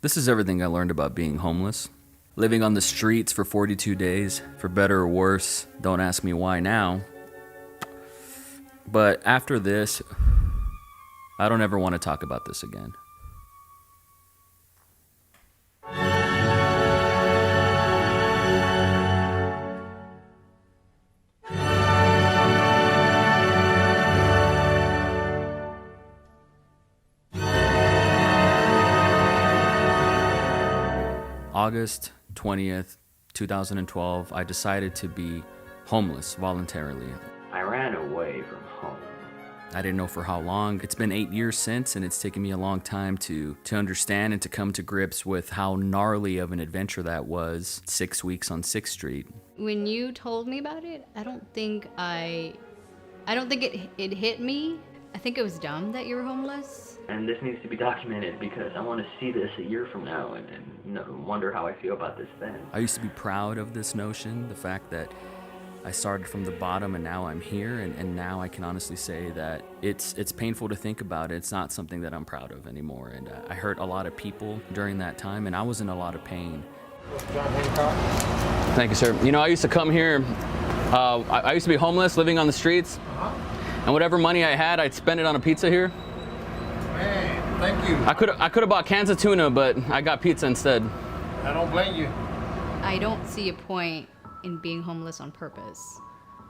This is everything I learned about being homeless. Living on the streets for 42 days, for better or worse. Don't ask me why now. But after this, I don't ever want to talk about this again. August 20th, 2012, I decided to be homeless voluntarily. I ran away from home. I didn't know for how long. It's been 8 years since, and it's taken me a long time to understand and to come to grips with how gnarly of an adventure that was. 6 weeks on 6th Street. When you told me about it, I don't think it hit me. I think it was dumb that you were homeless. And this needs to be documented because I want to see this a year from now and wonder how I feel about this then. I used to be proud of this notion, the fact that I started from the bottom and now I'm here, and now I can honestly say that it's painful to think about it. It's not something that I'm proud of anymore, and I hurt a lot of people during that time, and I was in a lot of pain. Thank you, sir. You know, I used to come here, I used to be homeless, living on the streets, and whatever money I had, I'd spend it on a pizza here. Man, thank you. I could have bought cans of tuna, but I got pizza instead. I don't blame you. I don't see a point in being homeless on purpose.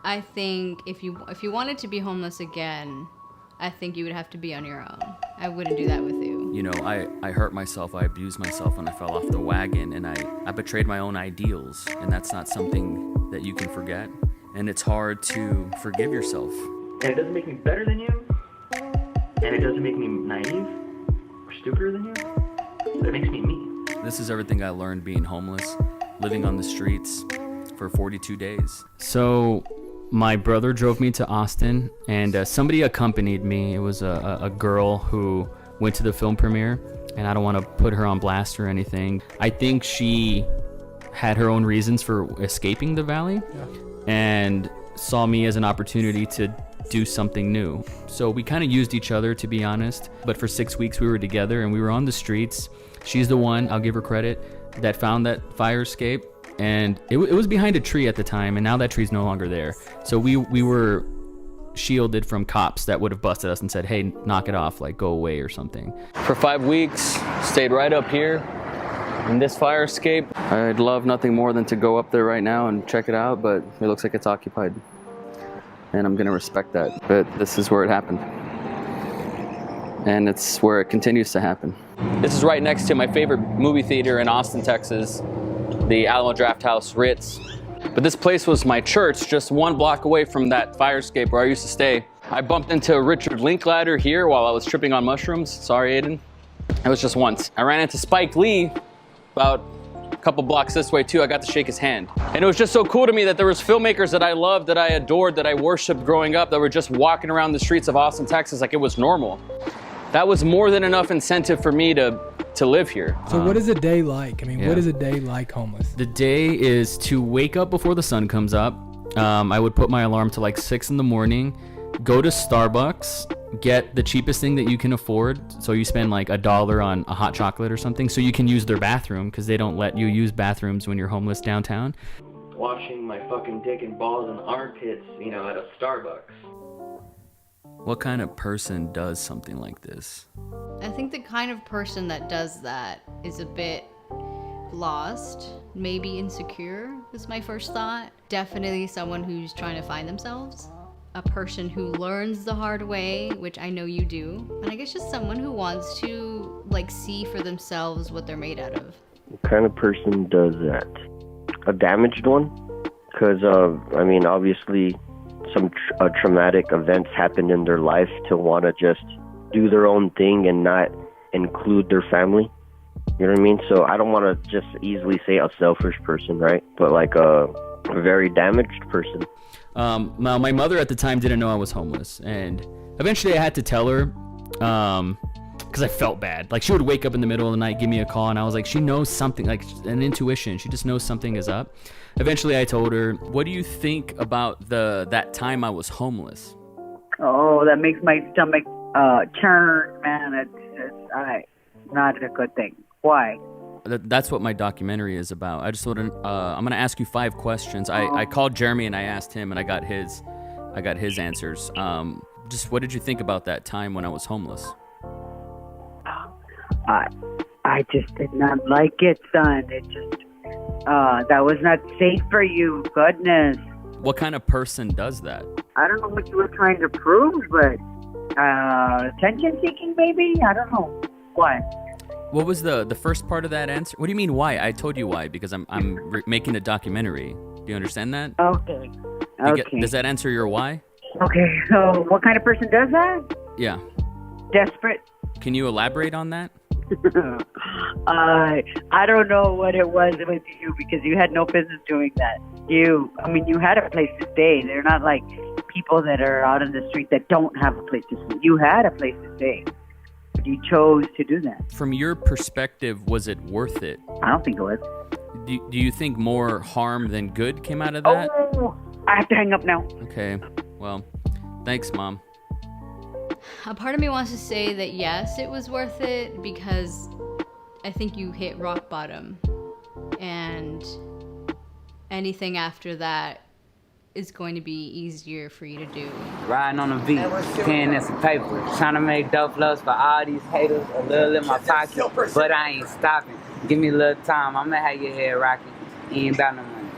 I think if you wanted to be homeless again, I think you would have to be on your own. I wouldn't do that with you. You know, I hurt myself, I abused myself when I fell off the wagon, and I betrayed my own ideals, and that's not something that you can forget, and it's hard to forgive yourself. And it doesn't make me better than you, and it doesn't make me naive or stupider than you, but it makes me me. This is everything I learned being homeless, living on the streets for 42 days. So my brother drove me to Austin, and somebody accompanied me. It was a girl who went to the film premiere, and I don't want to put her on blast or anything. I think she had her own reasons for escaping the valley, and saw me as an opportunity to do something new. So we kind of used each other, to be honest. But for 6 weeks we were together and we were on the streets. She's the one, I'll give her credit, that found that fire escape. And it was behind a tree at the time, and now that tree's no longer there. So we were shielded from cops that would have busted us and said, hey, knock it off, like go away or something. For 5 weeks, stayed right up here in this fire escape. I'd love nothing more than to go up there right now and check it out, but it looks like it's occupied. And I'm gonna respect that, but this is where it happened. And it's where it continues to happen. This is right next to my favorite movie theater in Austin, Texas, the Alamo Drafthouse Ritz. But this place was my church, just 1 block away from that fire escape where I used to stay. I bumped into Richard Linklater here while I was tripping on mushrooms. Sorry, Aiden. It was just once. I ran into Spike Lee about a couple blocks this way too. I got to shake his hand. And it was just so cool to me that there was filmmakers that I loved, that I adored, that I worshiped growing up, that were just walking around the streets of Austin, Texas like it was normal. That was more than enough incentive for me to live here. So what is a day like? I mean, what is a day like homeless? The day is to wake up before the sun comes up. I would put my alarm to like 6 in the morning, go to Starbucks, get the cheapest thing that you can afford. So you spend like $1 on a hot chocolate or something so you can use their bathroom, because they don't let you use bathrooms when you're homeless downtown. Washing my fucking dick and balls and armpits, at a Starbucks. What kind of person does something like this? I think the kind of person that does that is a bit lost, maybe insecure was my first thought. Definitely someone who's trying to find themselves. A person who learns the hard way, which I know you do. And I guess just someone who wants to see for themselves what they're made out of. What kind of person does that? A damaged one? Because, obviously some traumatic events happened in their life to want to just do their own thing and not include their family. You know what I mean? So I don't want to just easily say a selfish person, right? But like a very damaged person. Now, my mother at the time didn't know I was homeless, and eventually I had to tell her, because I felt bad. Like, she would wake up in the middle of the night, give me a call, and I was like, she knows something, like an intuition. She just knows something is up. Eventually I told her, what do you think about that time I was homeless? Oh, that makes my stomach churn, man. It's not a good thing. Why? That's what my documentary is about. I just want to. I'm gonna ask you 5 questions. I called Jeremy and I asked him, and I got his answers. Just what did you think about that time when I was homeless? I just did not like it, son. It just, that was not safe for you. Goodness. What kind of person does that? I don't know what you were trying to prove, but attention seeking, maybe? I don't know. Why? What was the first part of that answer? What do you mean why? I told you why, because I'm making a documentary. Do you understand that? Okay. Does that answer your why? Okay, so what kind of person does that? Yeah. Desperate? Can you elaborate on that? I don't know what it was with you, because you had no business doing that. You had a place to stay. They're not like people that are out in the street that don't have a place to stay. You had a place to stay. But you chose to do that. From your perspective, was it worth it? I don't think it was. Do you think more harm than good came out of that? Oh, I have to hang up now. Okay. Well, thanks, Mom. A part of me wants to say that yes, it was worth it, because I think you hit rock bottom, and anything after that is going to be easier for you to do. Riding on the beat, paying in some paper, trying to make dope flows for all these haters, a little in my pocket, but I ain't stopping. Give me a little time, I'ma have your head rocking. You ain't about no money,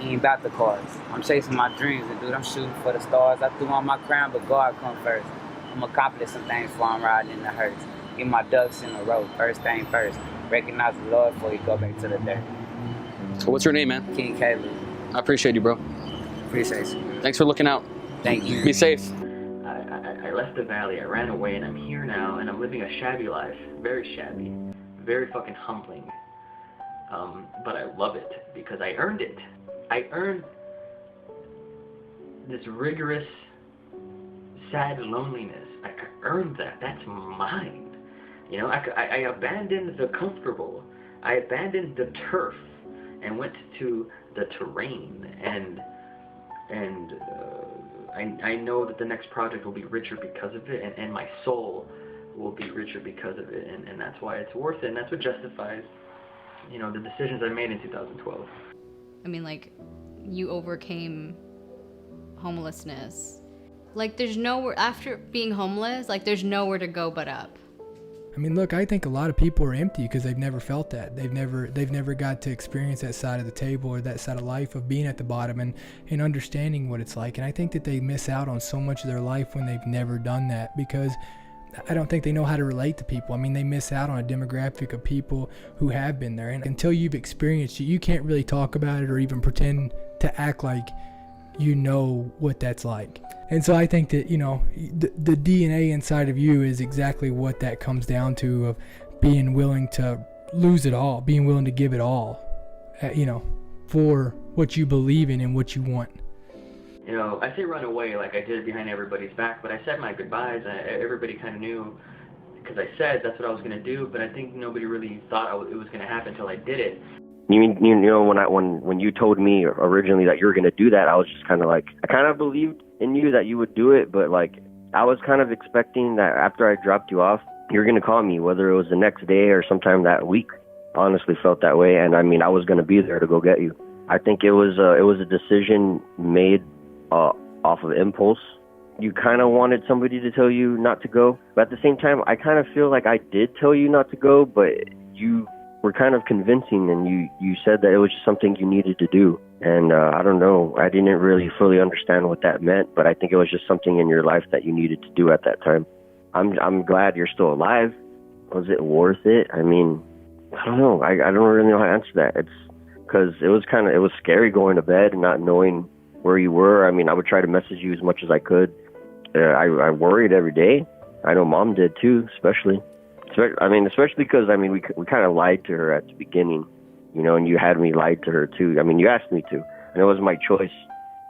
you ain't about the cars. I'm chasing my dreams, and dude, I'm shooting for the stars. I threw on my crown, but God come first. I'm accomplish some things before I'm riding in the hearse. Get my ducks in a row, first thing first. Recognize the Lord before you go back to the dirt. What's your name, man? King Caleb. I appreciate you, bro. Appreciate you. Thanks for looking out. Thank you. Be safe. I left the valley, I ran away, and I'm here now, and I'm living a shabby life. Very shabby. Very fucking humbling. But I love it, because I earned it. I earned this rigorous, sad loneliness. I earned that. That's mine. You know, I abandoned the comfortable. I abandoned the turf and went to the terrain. And I know that the next project will be richer because of it, and my soul will be richer because of it. And that's why it's worth it. And that's what justifies, you know, the decisions I made in 2012. I mean, like, you overcame homelessness. Like, there's nowhere, after being homeless, like, there's nowhere to go but up. I mean, look, I think a lot of people are empty because they've never felt that. They've never got to experience that side of the table or that side of life of being at the bottom and understanding what it's like. And I think that they miss out on so much of their life when they've never done that, because I don't think they know how to relate to people. I mean, they miss out on a demographic of people who have been there. And until you've experienced it, you can't really talk about it or even pretend to act like you know what that's like. And so I think that, you know, the DNA inside of you is exactly what that comes down to, of being willing to lose it all, being willing to give it all, you know, for what you believe in and what you want. You know, I say run away like I did it behind everybody's back, but I said my goodbyes. Everybody kind of knew, because I said that's what I was going to do, but I think nobody really thought it was going to happen until I did it. You mean, you know, when you told me originally that you were going to do that, I was just kind of like, I kind of believed in you that you would do it, but like, I was kind of expecting that after I dropped you off, you were going to call me, whether it was the next day or sometime that week. Honestly felt that way, and I mean, I was going to be there to go get you. I think it was a decision made off of impulse. You kind of wanted somebody to tell you not to go, but at the same time, I kind of feel like I did tell you not to go, but you were kind of convincing, and you said that it was just something you needed to do. And I don't know, I didn't really fully understand what that meant, but I think it was just something in your life that you needed to do at that time. I'm glad you're still alive. Was it worth it? I mean, I don't know. I don't really know how to answer that. It's because it was scary going to bed and not knowing where you were. I mean, I would try to message you as much as I could. I worried every day. I know Mom did too, especially because, I mean, we kind of lied to her at the beginning, you know, and you had me lied to her too. I mean, you asked me to, and it was my choice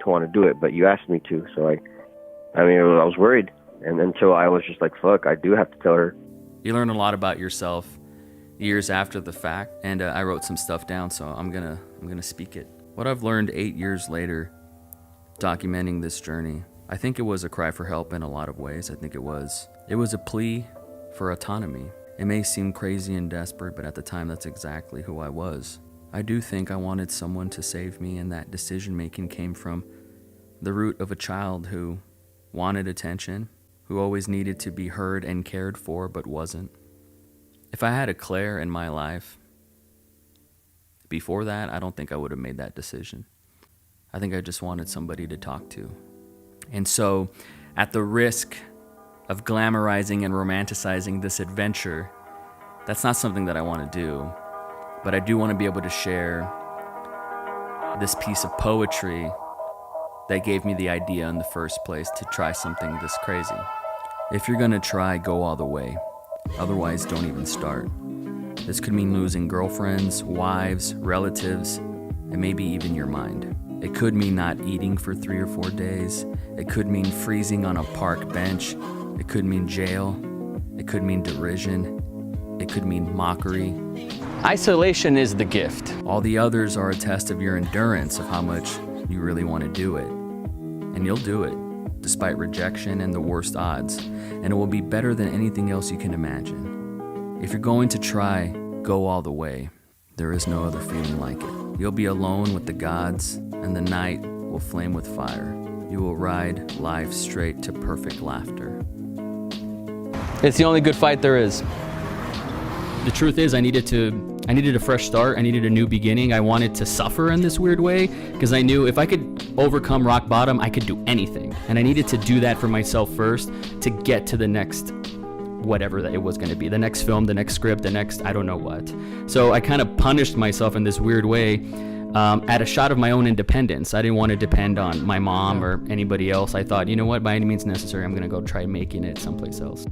to want to do it, but you asked me to. So I was worried, and until I was just like, fuck, I do have to tell her. You learn a lot about yourself years after the fact, and I wrote some stuff down, so I'm gonna speak it. What I've learned 8 years later, documenting this journey, I think it was a cry for help in a lot of ways. I think it was a plea for autonomy. It may seem crazy and desperate, but at the time, that's exactly who I was. I do think I wanted someone to save me, and that decision-making came from the root of a child who wanted attention, who always needed to be heard and cared for, but wasn't. If I had a Claire in my life before that, I don't think I would have made that decision. I think I just wanted somebody to talk to. And so, at the risk of glamorizing and romanticizing this adventure, that's not something that I want to do. But I do want to be able to share this piece of poetry that gave me the idea in the first place to try something this crazy. If you're gonna try, go all the way. Otherwise, don't even start. This could mean losing girlfriends, wives, relatives, and maybe even your mind. It could mean not eating for 3 or 4 days. It could mean freezing on a park bench. It could mean jail. It could mean derision. It could mean mockery. Isolation is the gift. All the others are a test of your endurance, of how much you really want to do it. And you'll do it, despite rejection and the worst odds. And it will be better than anything else you can imagine. If you're going to try, go all the way. There is no other feeling like it. You'll be alone with the gods, and the night will flame with fire. You will ride life straight to perfect laughter. It's the only good fight there is. The truth is, I needed a fresh start. I needed a new beginning. I wanted to suffer in this weird way because I knew if I could overcome rock bottom, I could do anything. And I needed to do that for myself first to get to the next whatever that it was going to be, the next film, the next script, the next I don't know what. So I kind of punished myself in this weird way at a shot of my own independence. I didn't want to depend on my mom or anybody else. I thought, you know what, by any means necessary, I'm going to go try making it someplace else.